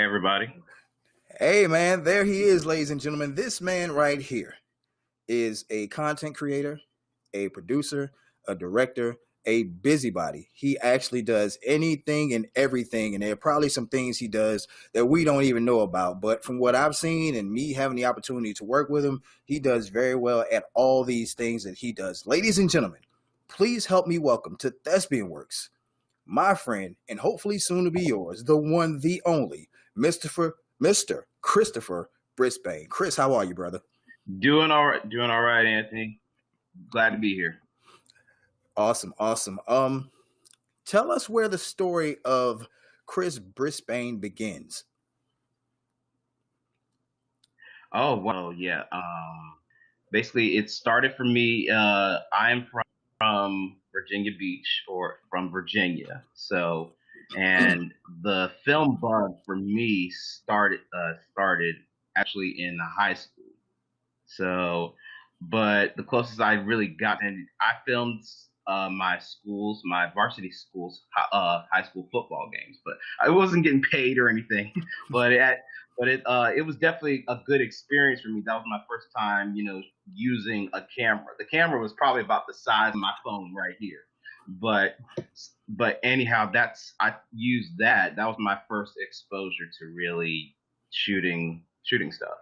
everybody. Hey man, there he is, ladies and gentlemen. This man right here is a content creator, a producer, a director, a busybody. He actually does anything and everything, and there are probably some things he does that we don't even know about. But from what I've seen and me having the opportunity to work with him, he does very well at all these things that he does. Ladies and gentlemen, please help me welcome to THESPIANWERX, my friend, and hopefully soon to be yours, the one, the only, Mr. Christopher Brisbane. Chris, how are you, brother? Doing all right, Anthony. Glad to be here. Awesome. Tell us where the story of Cris Brisbane begins. Oh, well, yeah. Basically, it started for me. I'm from Virginia Beach, or from Virginia. So, and the film bug for me started actually in high school. So, but the closest I really got, and I filmed my varsity schools, high school football games, but I wasn't getting paid or anything. but it was definitely a good experience for me. That was my first time, using a camera. The camera was probably about the size of my phone right here. But anyhow, I used that. That was my first exposure to really shooting stuff.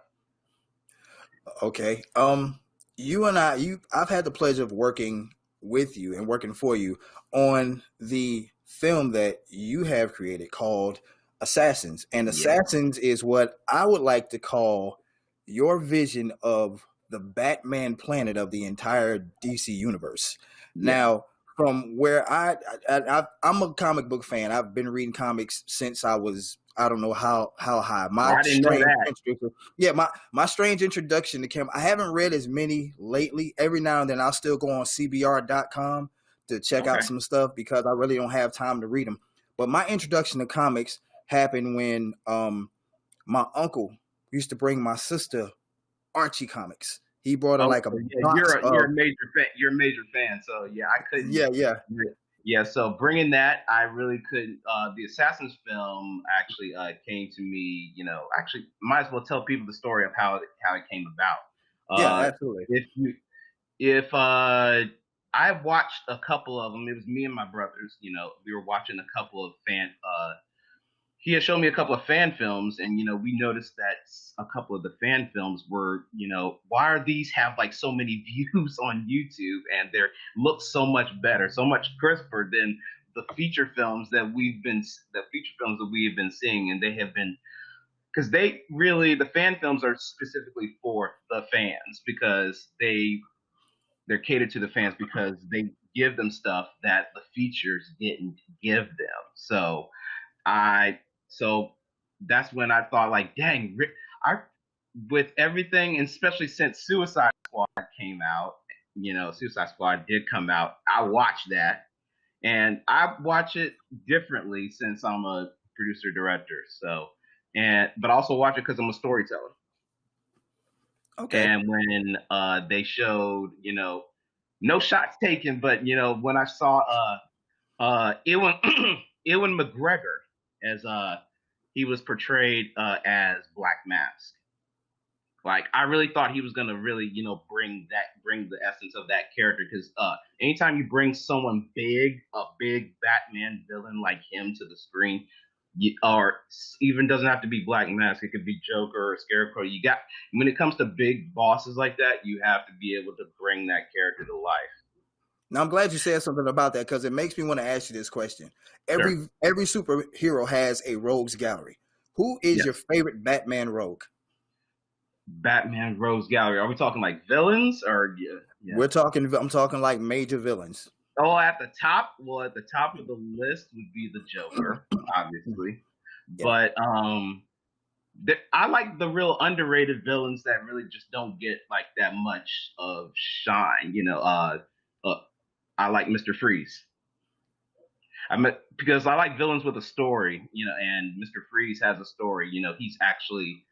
Okay. I've had the pleasure of working with you and working for you on the film that you have created called Assassins. And Assassins is what I would like to call your vision of the Batman planet of the entire DC universe. Yeah. Now, from where I'm a comic book fan. I've been reading comics since I don't know how high. I didn't know that. My strange introduction to Kim. I haven't read as many lately. Every now and then I'll still go on CBR.com to check out some stuff because I really don't have time to read them. But my introduction to comics happened when my uncle used to bring my sister Archie comics. He brought her like a box. You're a major fan. You're a major fan, so yeah, I couldn't. Yeah. So bringing that, I really couldn't. The Assassins film actually came to me. Actually, might as well tell people the story of how it came about. Yeah, absolutely. If I watched a couple of them, it was me and my brothers. We were watching a couple of he had shown me a couple of fan films, and we noticed that a couple of the fan films were, why are these have like so many views on YouTube, and they look so much better, so much crisper than the feature films that we have been seeing, and they have been, because the fan films are specifically for the fans, because they're catered to the fans, because they give them stuff that the features didn't give them. So that's when I thought, like, dang, with everything, and especially since Suicide Squad came out, Suicide Squad did come out, I watched that, and I watch it differently since I'm a producer director. So, but also watch it because I'm a storyteller. Okay. And when they showed, no shots taken, but when I saw Ewan McGregor as he was portrayed as Black Mask. Like, I really thought he was gonna really, bring the essence of that character, because anytime you bring someone big, a big Batman villain like him to the screen, or even doesn't have to be Black Mask, it could be Joker or Scarecrow. When it comes to big bosses like that, you have to be able to bring that character to life. Now, I'm glad you said something about that, because it makes me want to ask you this question. Every superhero has a rogues gallery. Who is your favorite Batman rogue? Batman rogues gallery. Are we talking like villains, or I'm talking like major villains. Oh, at the top of the list would be the Joker, obviously. Yeah. But I like the real underrated villains that really just don't get like that much of shine. I like Mr. Freeze. Because I like villains with a story, and Mr. Freeze has a story. He's actually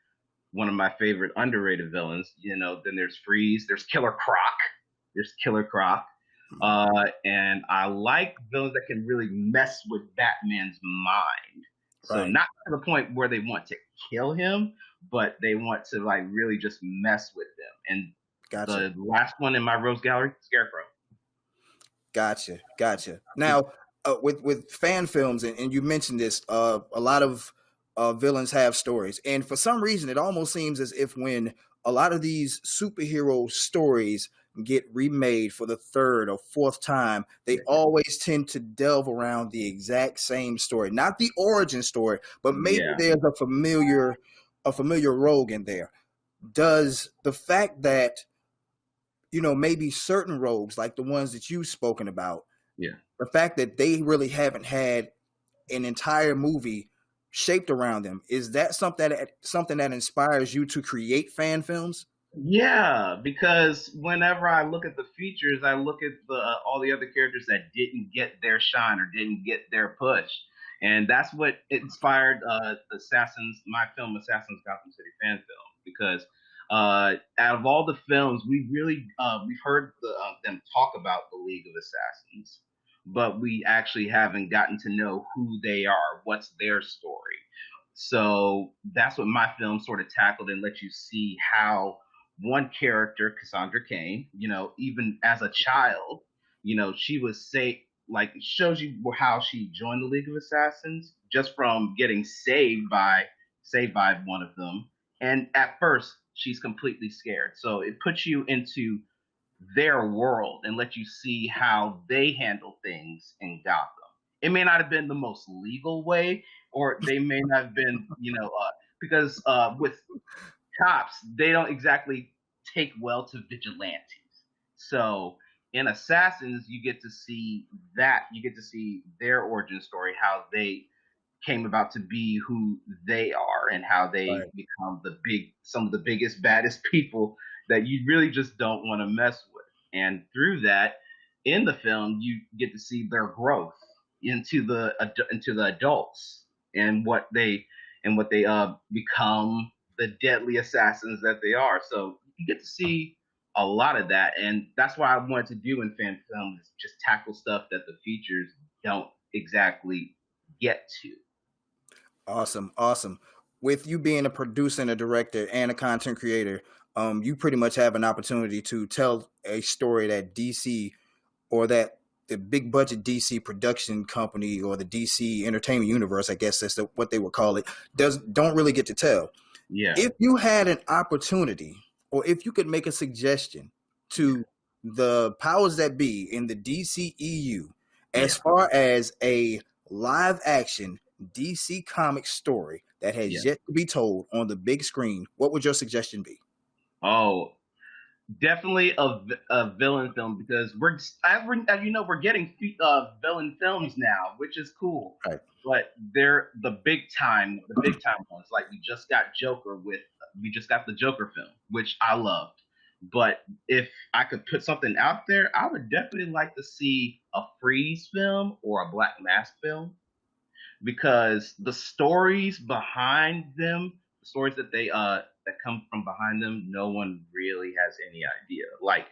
one of my favorite underrated villains. Then there's Freeze, there's Killer Croc. And I like villains that can really mess with Batman's mind. So Right. not to the point where they want to kill him, but they want to like really just mess with them. And Gotcha. the last one in my Rose Gallery, Scarecrow. Gotcha. Now, with fan films, and you mentioned this, a lot of villains have stories, and for some reason, it almost seems as if when a lot of these superhero stories get remade for the third or fourth time, they always tend to delve around the exact same story, not the origin story, but maybe Yeah. there's a familiar rogue in there. Does the fact that maybe certain rogues like the ones that you've spoken about, Yeah. the fact that they really haven't had an entire movie shaped around them, is that something that inspires you to create fan films? Yeah, because whenever I look at the features, I look at the all the other characters that didn't get their shine or didn't get their push, and that's what inspired Assassins, my film Assassins Gotham City fan film. Because out of all the films, we've heard them talk about the League of Assassins, but we actually haven't gotten to know who they are, what's their story. So that's what my film sort of tackled and let you see how one character, Cassandra Cain, even as a child, she was like shows you how she joined the League of Assassins just from getting saved by one of them. And at first, she's completely scared. So it puts you into their world and lets you see how they handle things in Gotham. It may not have been the most legal way, or they may not have been, because with cops, they don't exactly take well to vigilantes. So in Assassins, you get to see their origin story, how they came about to be who they are and how they Right. become some of the biggest, baddest people that you really just don't want to mess with. And through that, in the film, you get to see their growth into the adults and what they become the deadly assassins that they are. So you get to see a lot of that, and that's why I wanted to do in fan films is just tackle stuff that the features don't exactly get to. Awesome. With you being a producer and a director and a content creator, you pretty much have an opportunity to tell a story that DC, or that the big budget DC production company, or the DC entertainment universe, I guess that's what they would call it, don't really get to tell. Yeah, If you had an opportunity, or if you could make a suggestion yeah, to the powers that be in the DCEU, as yeah, far as a live action DC comic story that yeah. has yet to be told on the big screen, what would your suggestion be? Oh, definitely a villain film because as you know, we're getting villain films now, which is cool. Right. But they're the big time ones. Like we just got the Joker film, which I loved. But if I could put something out there, I would definitely like to see a Freeze film or a Black Mask film because the stories behind them, the stories that come from behind them, no one really has any idea. Like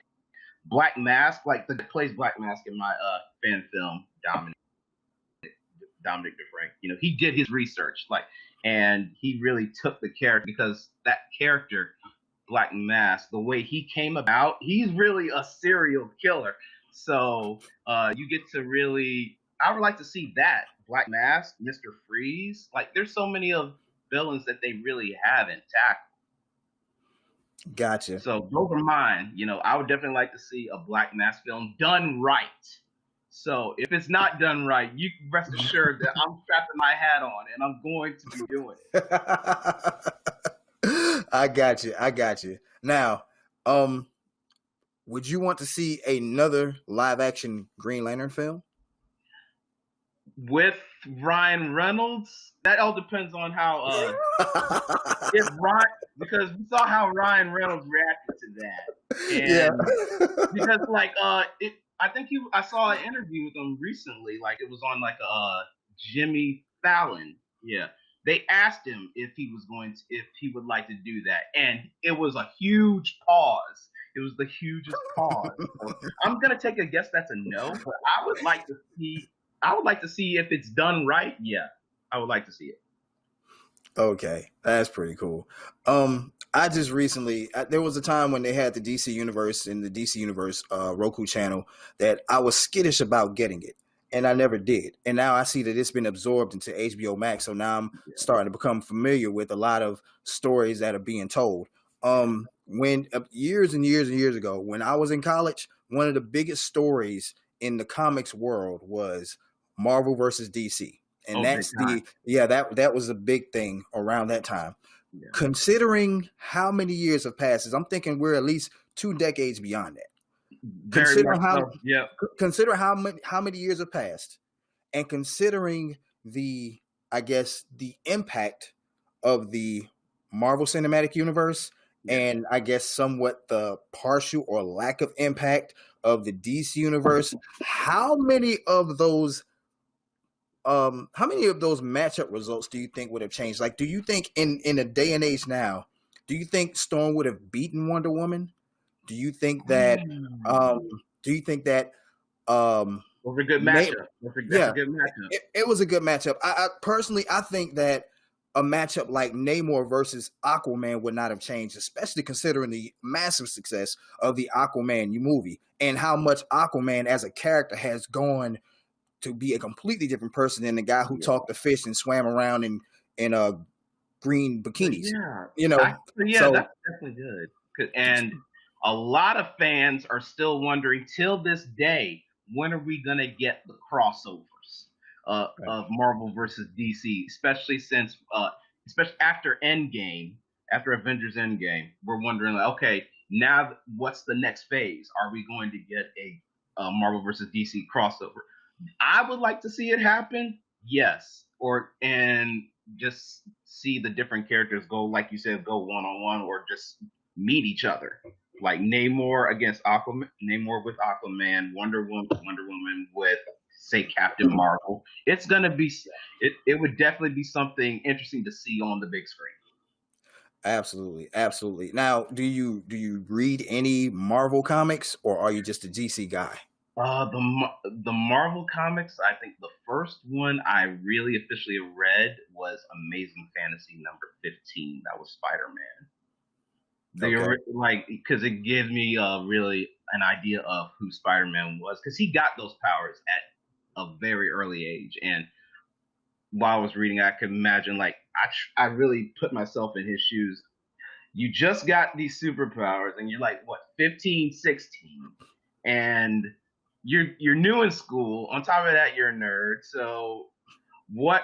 Black Mask, like the guy that plays Black Mask in my fan film, Dominic DeFrank. He did his research, and he really took the character because that character, Black Mask, the way he came about, he's really a serial killer. So you get to really, I would like to see that Black Mask, Mister Freeze. Like, there's so many of villains that they really haven't tackled. Gotcha. So those are mine. I would definitely like to see a Black Mask film done right. So if it's not done right, you can rest assured that I'm strapping my hat on and I'm going to be doing it. I got you. Now, um, would you want to see another live action Green Lantern film? With Ryan Reynolds, that all depends on how if Ryan because we saw how Ryan Reynolds reacted to that. Yeah. And because I think I saw an interview with him recently, like it was on like Jimmy Fallon. Yeah. They asked him if he would like to do that. And it was a huge pause. It was the hugest pause. So I'm gonna take a guess that's a no, but I would like to see if it's done right. Yeah, I would like to see it. Okay, that's pretty cool. I just recently there was a time when they had the DC Universe and the DC Universe Roku channel that I was skittish about getting it, and I never did. And now I see that it's been absorbed into HBO Max, so now I'm Yeah. starting to become familiar with a lot of stories that are being told. When years and years and years ago, when I was in college, one of the biggest stories in the comics world was Marvel versus DC, and Oh, big that's time. that was a big thing around that time. Yeah. Considering how many years have passed, I'm thinking we're at least 2 decades beyond that. Very Consider much how so. Yeah. consider how many years have passed, and considering the I guess the impact of the Marvel Cinematic Universe, Yeah. and I guess somewhat the partial or lack of impact of the DC Universe. How many of those matchup results do you think would have changed? Like, do you think in a day and age now, do you think Storm would have beaten Wonder Woman? Do you think that um Mm. do you think that um Those are good May, matchup. That's a yeah, good matchup. it was a good matchup. I personally I think that a matchup like Namor versus Aquaman would not have changed, especially considering the massive success of the Aquaman movie and how much Aquaman as a character has gone to be a completely different person than the guy who Yeah. talked to fish and swam around in green But bikinis. yeah, You know, that's so definitely good. And a lot of fans are still wondering till this day, when are we gonna get the crossovers of Marvel versus DC, especially since, especially after Endgame, after Avengers Endgame, we're wondering like, okay, now what's the next phase? Are we going to get a Marvel versus DC crossover? I would like to see it happen, yes, and just see the different characters go, like you said, go one on one, or just meet each other, like Namor against Aquaman, Namor with Aquaman, Wonder Woman with, say, Captain Marvel. It's gonna be, it would definitely be something interesting to see on the big screen. absolutely, absolutely. Now, do you read any Marvel comics, or are you just a DC guy? The Marvel comics. I think the first one I really officially read was Amazing Fantasy number 15. That was Spider Man. They Okay, were like, because it gives me really an idea of who Spider Man was, because he got those powers at a very early age. And while I was reading, I could imagine, like, I really put myself in his shoes. You just got these superpowers, and you're like, what, 15, 16, and you're new in school. On top of that, you're a nerd. What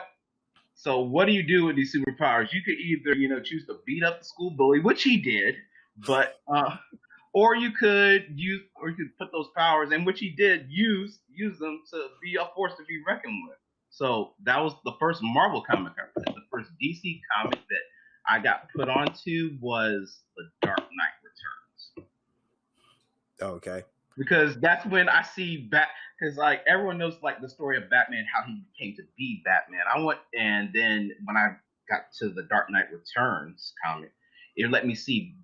what do you do with these superpowers? You could either, choose to beat up the school bully, which he did, but or you could put those powers, and which he did, use them to be a force to be reckoned with. So that was the first Marvel comic I read. The first DC comic that I got put onto was The Dark Knight Returns, okay, because that's when I see because like everyone knows like the story of Batman, how he came to be Batman. And then when I got to the Dark Knight Returns comic, it let me see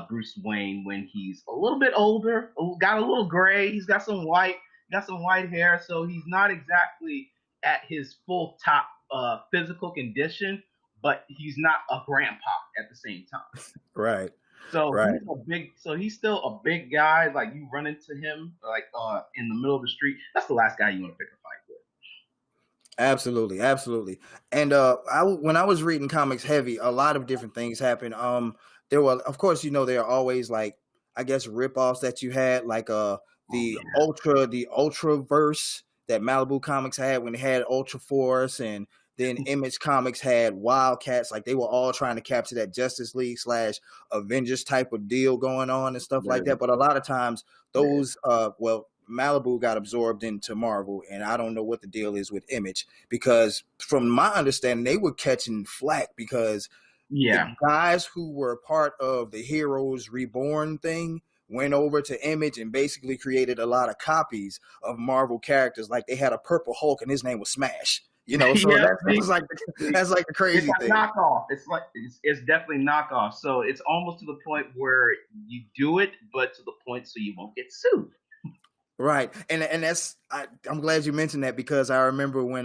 Bruce Wayne when he's a little bit older, got a little gray, he's got some white hair, so he's not exactly at his full top physical condition, but he's not a grandpa at the same time. right, So right. he's still a big guy. Like, you run into him like in the middle of the street. That's the last guy you want to pick a fight with. Absolutely, absolutely. And when I was reading comics heavy, a lot of different things happened. There were, of course, there are always like I guess ripoffs that you had, like Oh the Ultra verse that Malibu Comics had when they had Ultra Force, and then yeah. Image Comics had Wildcats. Like they were all trying to capture that Justice League slash Avengers type of deal going on and stuff like Yeah. that. But a lot of times Yeah. those Malibu got absorbed into Marvel, and I don't know what the deal is with Image, because from my understanding, they were catching flack because the Yeah. guys who were part of the Heroes Reborn thing went over to Image and basically created a lot of copies of Marvel characters. Like they had a Purple Hulk and his name was Smash. So Yeah. that's like the It's crazy a thing. knockoff. It's definitely knockoff. So it's almost to the point where you do it, but to the point so you won't get sued. Right, and I'm glad you mentioned that, because I remember when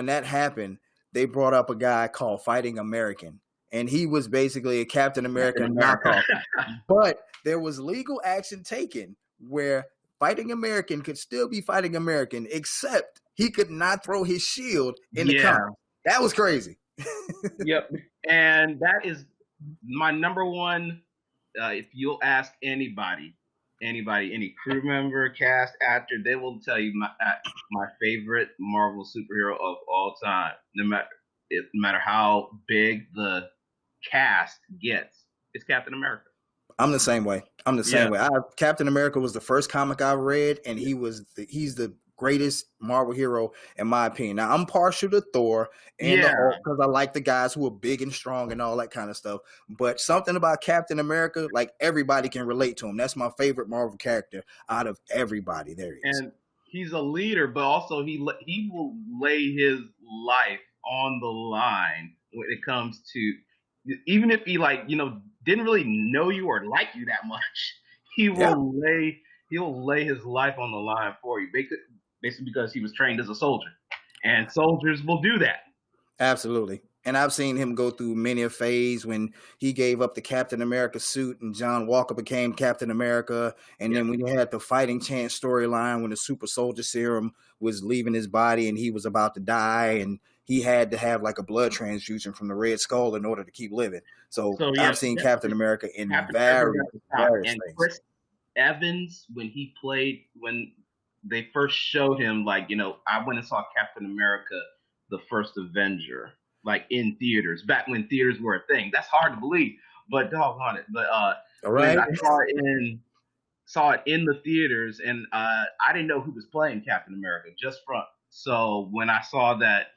that happened, they brought up a guy called Fighting American, and he was basically a Captain America Captain America. knockoff. But there was legal action taken where Fighting American could still be Fighting American, except he could not throw his shield in the comics. That was crazy. Yep. And that is my number one. If you'll ask anybody, any crew member, cast, actor, they will tell you my favorite Marvel superhero of all time. No matter how big the cast gets, it's Captain America. I'm the same way. Captain America was the first comic I read, and he's the greatest Marvel hero in my opinion. Now I'm partial to Thor and the Hulk because I like the guys who are big and strong and all that kind of stuff. But something about Captain America, like everybody can relate to him. That's my favorite Marvel character out of everybody. There he is. And he's a leader, but also he will lay his life on the line when it comes to, even if he didn't really know you or like you that much, he'll lay his life on the line for you. Basically because he was trained as a soldier, and soldiers will do that. Absolutely. And I've seen him go through many a phase when he gave up the Captain America suit and John Walker became Captain America. And then when he had the Fighting Chance storyline when the super soldier serum was leaving his body and he was about to die and he had to have like a blood transfusion from the Red Skull in order to keep living. So I've seen Captain America in various and Chris Evans, when they first showed him, I went and saw Captain America, the first Avenger, in theaters, back when theaters were a thing. That's hard to believe, but doggone it. But right. I saw it in the theaters, and I didn't know who was playing Captain America just front. So when I saw that,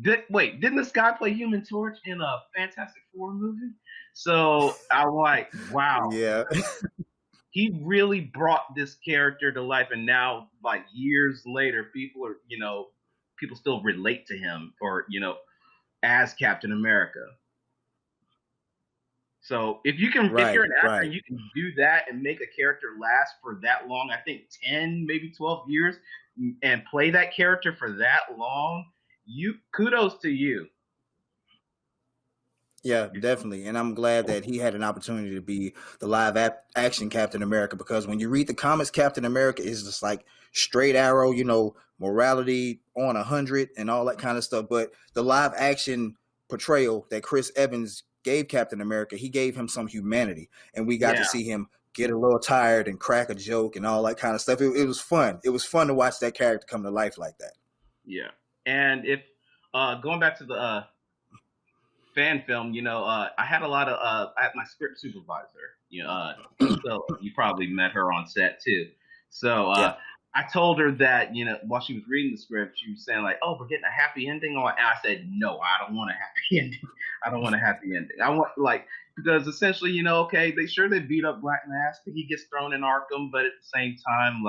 didn't this guy play Human Torch in a Fantastic Four movie? So I'm like, wow. Yeah. He really brought this character to life, and now, years later, people still relate to him, or as Captain America. So if you can, if you're an actor, and you can do that and make a character last for that long, I think 10, maybe 12 years, and play that character for that long, kudos to you. Yeah, definitely. And I'm glad that he had an opportunity to be the live action Captain America, because when you read the comics, Captain America is just like straight arrow, morality on 100 and all that kind of stuff. But the live action portrayal that Chris Evans gave Captain America, he gave him some humanity, and we got to see him get a little tired and crack a joke and all that kind of stuff. It was fun. It was fun to watch that character come to life like that. Yeah. And if going back to the fan film, I had a lot of I had my script supervisor, so you probably met her on set too. So I told her that, while she was reading the script, she was saying oh, we're getting a happy ending. And I said, no, I don't want a happy ending. I don't want a happy ending. I want because essentially, they beat up Black Mask, he gets thrown in Arkham, but at the same time,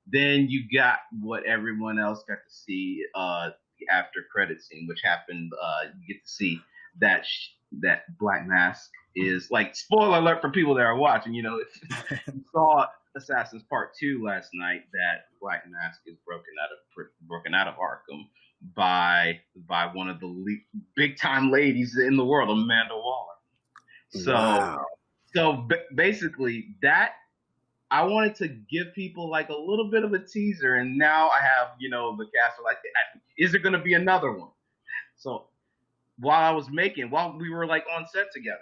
then you got what everyone else got to see, the after credit scene, which happened. You get to see that Black Mask is spoiler alert for people that are watching. You saw Assassins Part 2 last night, that Black Mask is broken out of Arkham by one of the big time ladies in the world, Amanda Waller. So basically that. I wanted to give people a little bit of a teaser, and now I have, the cast are is there going to be another one? So while we were on set together,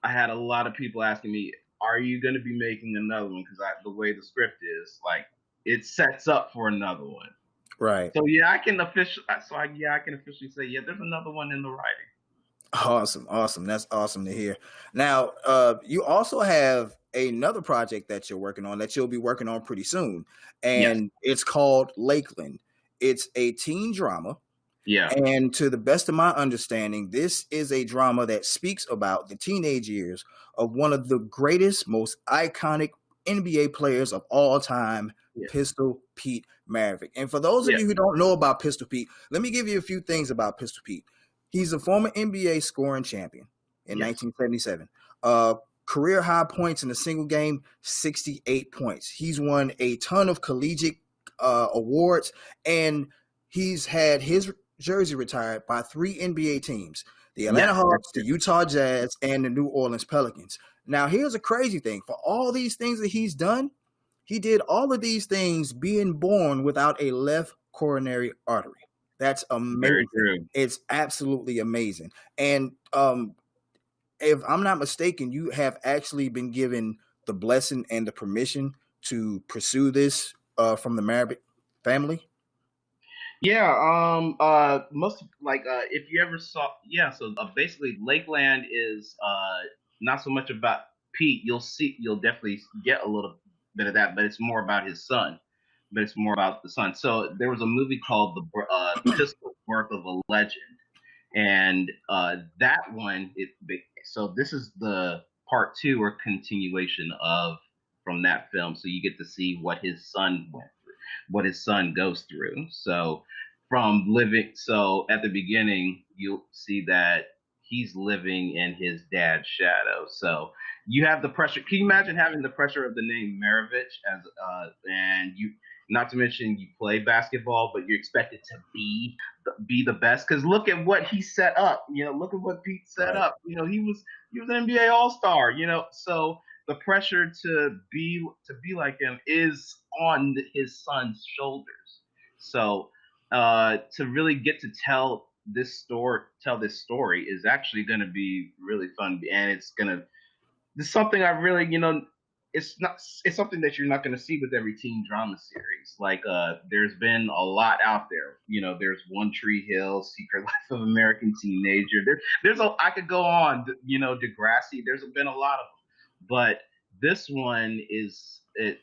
I had a lot of people asking me, are you going to be making another one? Because the way the script is, it sets up for another one. Right. So I can officially say, there's another one in the writing. Awesome. That's awesome to hear. Now, you also have another project that you're working on that you'll be working on pretty soon, and it's called Lakeland. It's a teen drama. Yeah. And to the best of my understanding, this is a drama that speaks about the teenage years of one of the greatest, most iconic NBA players of all time, Pistol Pete Maravich. And for those of you who don't know about Pistol Pete, let me give you a few things about Pistol Pete. He's a former NBA scoring champion in 1977. Career high points in a single game, 68 points. He's won a ton of collegiate awards, and he's had his jersey retired by 3 NBA teams: the Atlanta Yes, that's Hawks, the true. Utah Jazz, and the New Orleans Pelicans. Now, here's a crazy thing. For all these things that he's done, he did all of these things being born without a left coronary artery. That's Very amazing. true. It's absolutely amazing. And if I'm not mistaken, you have actually been given the blessing and the permission to pursue this from the Maravich family. Yeah, most like if you ever saw, yeah, so basically Lakeland is not so much about Pete. You'll definitely get a little bit of that, but it's more about his son. But it's more about the son. So there was a movie called The Pistol Worth of a Legend, and that one so this is the part two or continuation of from that film, so you get to see what his son went through, what his son goes through. So from living, so at the beginning you'll see that he's living in his dad's shadow. So you have the pressure. Can you imagine having the pressure of the name Maravich as and you, not to mention you play basketball, but you're expected to be the best? Because look at what he set up. Look at what Pete set Right. up. He was an NBA All Star. So the pressure to be like him is on his son's shoulders. So to really get to tell this story is actually going to be really fun, and it's something I really, it's something that you're not going to see with every teen drama series. Like, there's been a lot out there. There's One Tree Hill, Secret Life of American Teenager. I could go on. Degrassi. There's been a lot of them, but this one is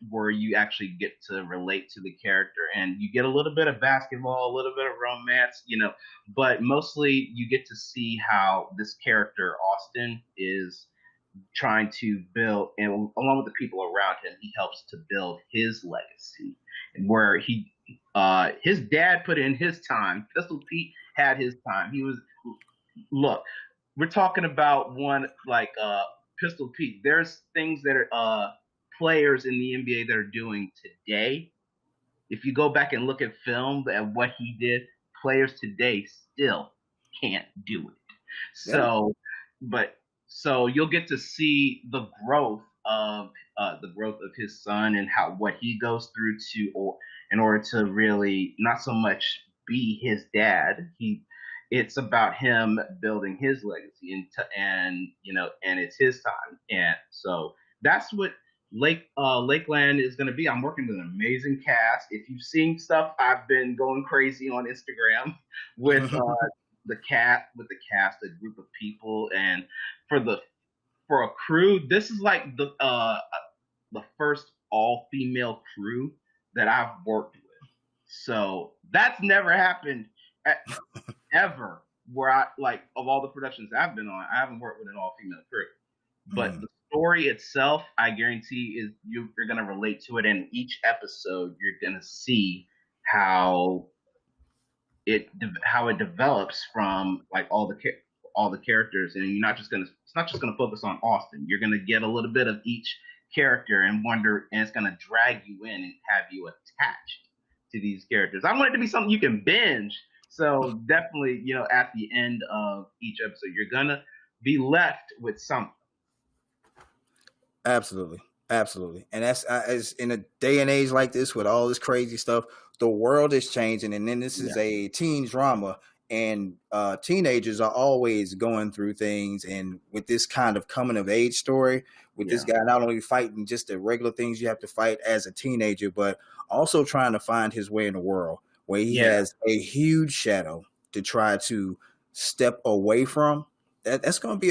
where you actually get to relate to the character, and you get a little bit of basketball, a little bit of romance, but mostly you get to see how this character Austin is trying to build, and along with the people around him, he helps to build his legacy. And where his dad put in his time, Pistol Pete had his time. Look, we're talking about one like Pistol Pete. There's things that are players in the NBA that are doing today. If you go back and look at film and what he did, players today still can't do it. Yeah. But so you'll get to see the growth of his son and what he goes through or in order to really not so much be his dad. It's about him building his legacy, and it's his time, and so that's what Lakeland is going to be. I'm working with an amazing cast. If you've seen stuff, I've been going crazy on Instagram with the cast, a group of people, and for a crew, this is like the first all female crew that I've worked with. So that's never happened ever. Where I like of all the productions I've been on, I haven't worked with an all female crew. But the story itself, I guarantee, is you're going to relate to it. And each episode, you're going to see how it develops from like all the characters, and it's not just gonna focus on Austin. You're gonna get a little bit of each character and wonder, and it's gonna drag you in and have you attached to these characters. I want it to be something you can binge. So definitely, at the end of each episode, you're gonna be left with something. Absolutely, absolutely, and that's as in a day and age like this with all this crazy stuff, the world is changing, and then this is Yeah, a teen drama, and teenagers are always going through things, and with this kind of coming of age story, with this yeah, guy not only fighting just the regular things you have to fight as a teenager, but also trying to find his way in the world, where he yeah, has a huge shadow to try to step away from. That's gonna be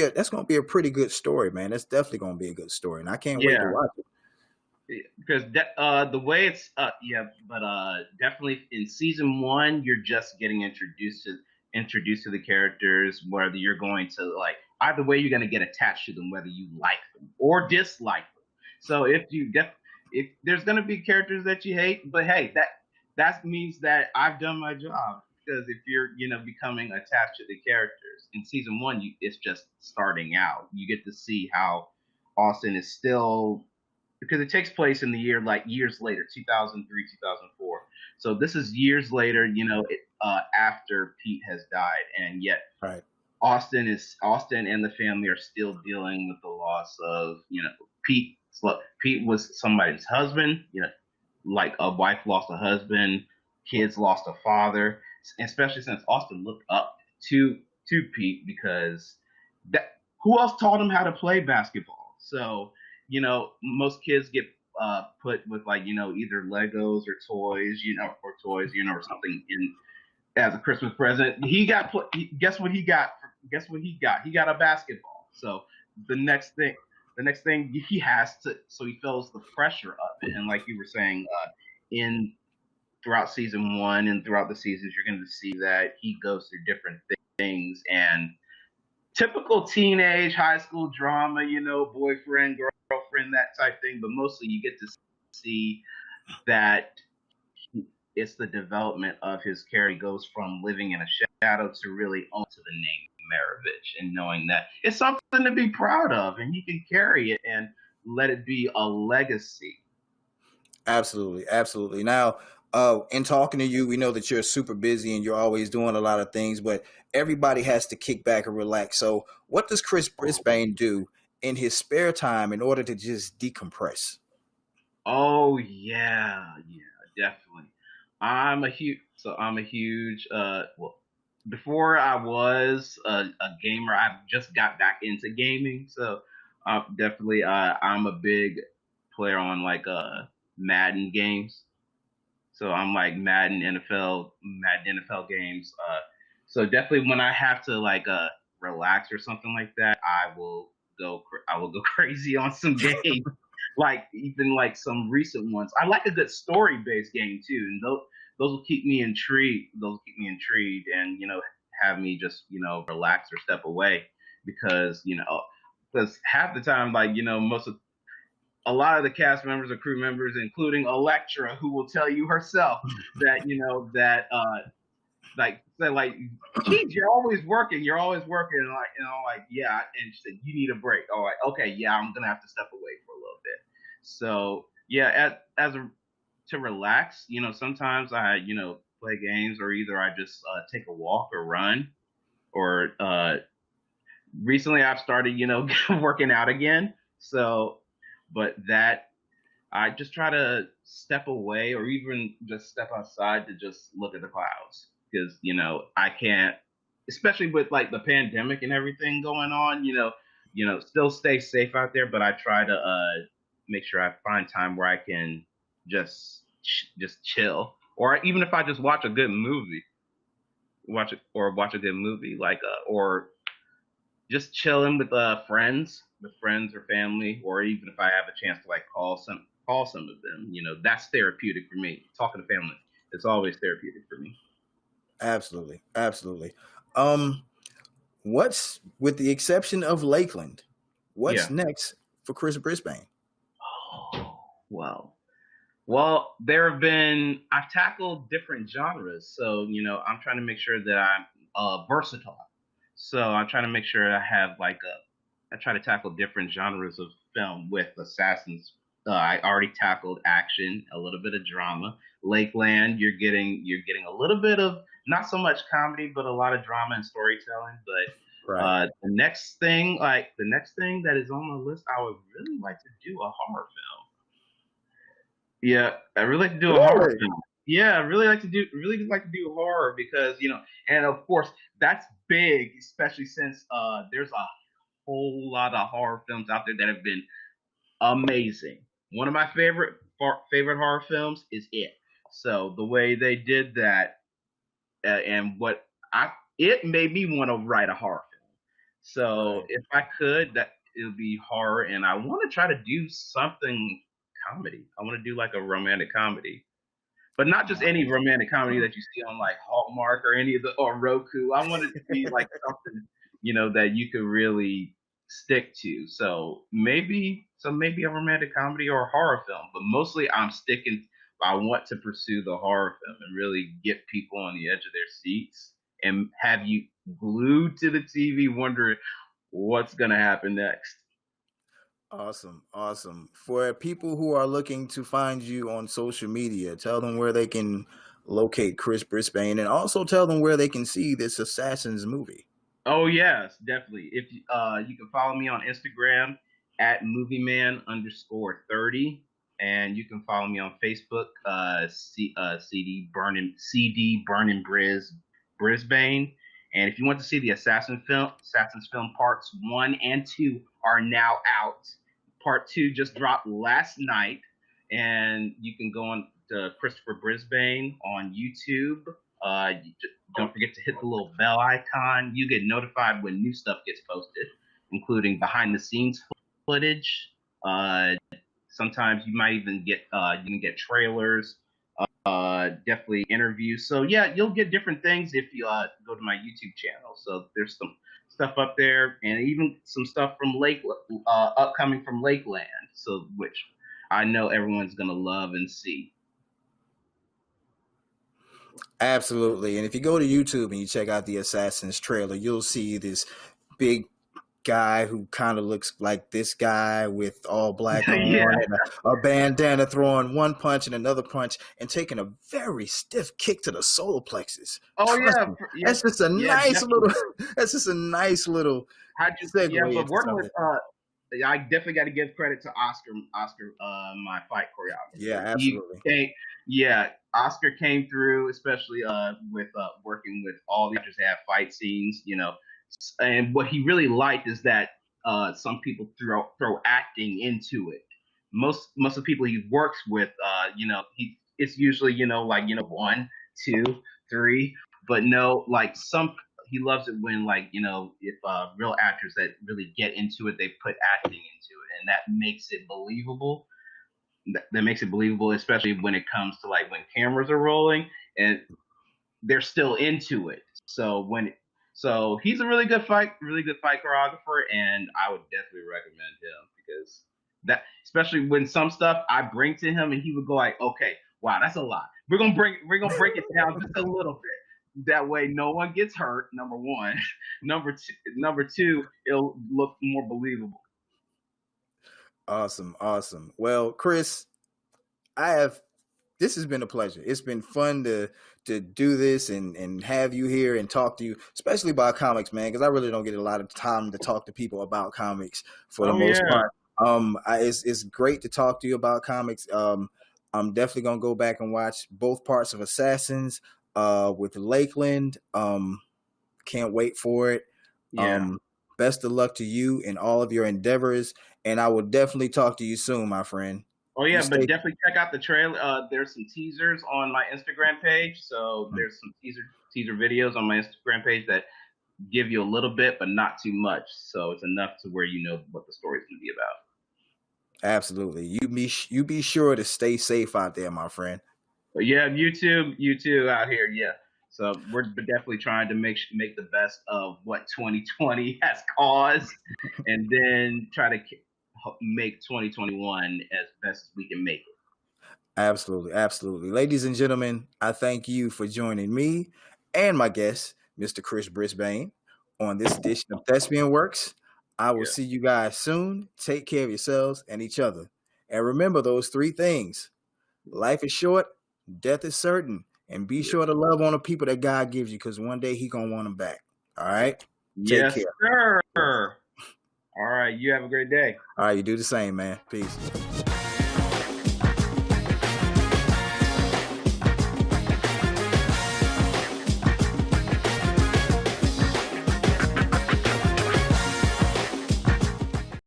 a pretty good story, man. That's definitely gonna be a good story, and I can't wait to yeah. watch it. Because the way it's yeah, but definitely in season one you're just getting introduced to the characters, whether you're going to like either way you're going to get attached to them, whether you like them or dislike them. So if there's going to be characters that you hate, but hey, that means that I've done my job. Because if you're becoming attached to the characters in season one, it's just starting out. You get to see how Austin is still, because it takes place in the year like years later, 2003, 2004. So this is years later, after Pete has died, and yet Right. Austin and the family are still dealing with the loss of Pete. Pete was somebody's husband. Like a wife lost a husband, kids lost a father, especially since Austin looked up to Pete because that who else taught him how to play basketball? So most kids get put with like either Legos or toys, or something in as a Christmas present. He got put. Guess what he got? Guess what he got? He got a basketball. So the next thing, he has to. So he feels the pressure of it. And like you were saying, in throughout season one and throughout the seasons, you're going to see that he goes through different things and typical teenage high school drama. Boyfriend, girlfriend, that type thing. But mostly, you get to see that it's the development of his character. He goes from living in a shadow to really onto the name Maravich, and knowing that it's something to be proud of, and he can carry it and let it be a legacy. Absolutely, absolutely. Now, in talking to you, we know that you're super busy and you're always doing a lot of things, but everybody has to kick back and relax. So, what does Cris Brisbane do in his spare time in order to just decompress? Oh yeah, definitely. I'm a huge well, before I was a gamer, I just got back into gaming. So definitely I'm a big player on like Madden games. So I'm like Madden NFL games. So definitely when I have to like relax or something like that, I will go crazy on some games. Like even like some recent ones. I like a good story based game too, and those will keep me intrigued. Those will keep me intrigued, and have me just relax or step away because half the time, like most of a lot of the cast members or crew members, including Electra, who will tell you herself that like say like, geez, you're always working, and like yeah, and she said you need a break. All right, okay, yeah, I'm gonna have to step away for a little bit. So yeah, to relax, sometimes I play games, or either I just take a walk or run, or recently I've started working out again. So, but that I just try to step away or even just step outside to just look at the clouds because I can't, especially with like the pandemic and everything going on. Still stay safe out there, but I try to make sure I find time where I can just chill, or even if I just watch a good movie, watch a good movie like or just chilling with friends or family, or even if I have a chance to like call some of them, that's therapeutic for me. Talking to family, it's always therapeutic for me. Absolutely, absolutely. Um, what's with the exception of Lakeland? What's Yeah. next for Cris Brisbane? Oh, well, there have been I've tackled different genres, so I'm trying to make sure that I'm versatile. So I'm trying to make sure I have like I try to tackle different genres of film with Assassins. I already tackled action, a little bit of drama. Lakeland, you're getting a little bit of not so much comedy, but a lot of drama and storytelling. But Right. the next thing that is on the list, I would really like to do a horror film. Yeah, I really like to do a horror Really? film. Yeah, I really like to do horror because and of course that's big, especially since there's a whole lot of horror films out there that have been amazing. One of my favorite horror films is It. So the way they did that, and what I it made me want to write a horror film. So Right. if I could, that it would be horror, and I want to try to do something comedy. I want to do like a romantic comedy, but not just any Nice. romantic comedy that you see on like Hallmark or any of the or Roku. I want it to be like something that you could really stick to. Maybe a romantic comedy or a horror film, but mostly I'm sticking. I want to pursue the horror film and really get people on the edge of their seats and have you glued to the TV wondering what's gonna happen next. Awesome, awesome. For people who are looking to find you on social media, tell them where they can locate Cris Brisbane, and also tell them where they can see this Assassins movie. Oh yes, definitely. If you can follow me on Instagram at movieman_30, and you can follow me on Facebook, CD Burning Brisbane. And if you want to see the Assassins film parts 1 and 2 are now out. Part 2 just dropped last night, and you can go on to Christopher Brisbane on YouTube. Don't forget to hit the little bell icon. You get notified when new stuff gets posted, including behind the scenes footage. Sometimes you might even get trailers, definitely interviews. So yeah, you'll get different things if you go to my YouTube channel. So there's some stuff up there, and even some stuff from upcoming from Lakeland. So which I know everyone's gonna love and see. Absolutely. And if you go to YouTube and you check out the Assassins trailer, you'll see this big guy who kind of looks like this guy with all black on Yeah. and a bandana, throwing one punch and another punch and taking a very stiff kick to the solar plexus. Oh Trust yeah, me, that's just a nice little. That's just a nice little. But working with I definitely got to give credit to Oscar, my fight choreographer. Yeah, absolutely. Oscar came through, especially with working with all the actors that have fight scenes, and what he really liked is that some people throw acting into it. Most of the people he works with, it's usually 1, 2, 3, but no, like he loves it when if real actors that really get into it, they put acting into it, and that makes it believable. That makes it believable, especially when it comes to when cameras are rolling and they're still into it. So he's a really good fight choreographer, and I would definitely recommend him because that, especially when some stuff I bring to him and he would go like, okay, wow, that's a lot. We're gonna break it down just a little bit. That way, no one gets hurt. Number one. Number two, it'll look more believable. Awesome. Well, Chris, this has been a pleasure. It's been fun to do this and have you here and talk to you, especially about comics, man, because I really don't get a lot of time to talk to people about comics for the most part. It's great to talk to you about comics. I'm definitely gonna go back and watch both parts of Assassins with Lakeland. Can't wait for it. Yeah. Best of luck to you in all of your endeavors, and I will definitely talk to you soon, my friend. Oh yeah, but definitely check out the trailer. There's some teasers on my Instagram page. So there's some teaser videos on my Instagram page that give you a little bit, but not too much. So it's enough to where you know what the story's going to be about. Absolutely. You be sure to stay safe out there, my friend. But yeah, you too out here. Yeah. So we're definitely trying to make the best of what 2020 has caused, and then try to make 2021 as best as we can make it. Absolutely. Ladies and gentlemen, I thank you for joining me and my guest, Mr. Cris Brisbane, on this edition of THESPIANWERX. I will see you guys soon. Take care of yourselves and each other. And remember those 3 things. Life is short, death is certain, and be sure to love on the people that God gives you, because one day He gonna want them back. All right? Take care. Sir. All right. You have a great day. All right. You do the same, man. Peace.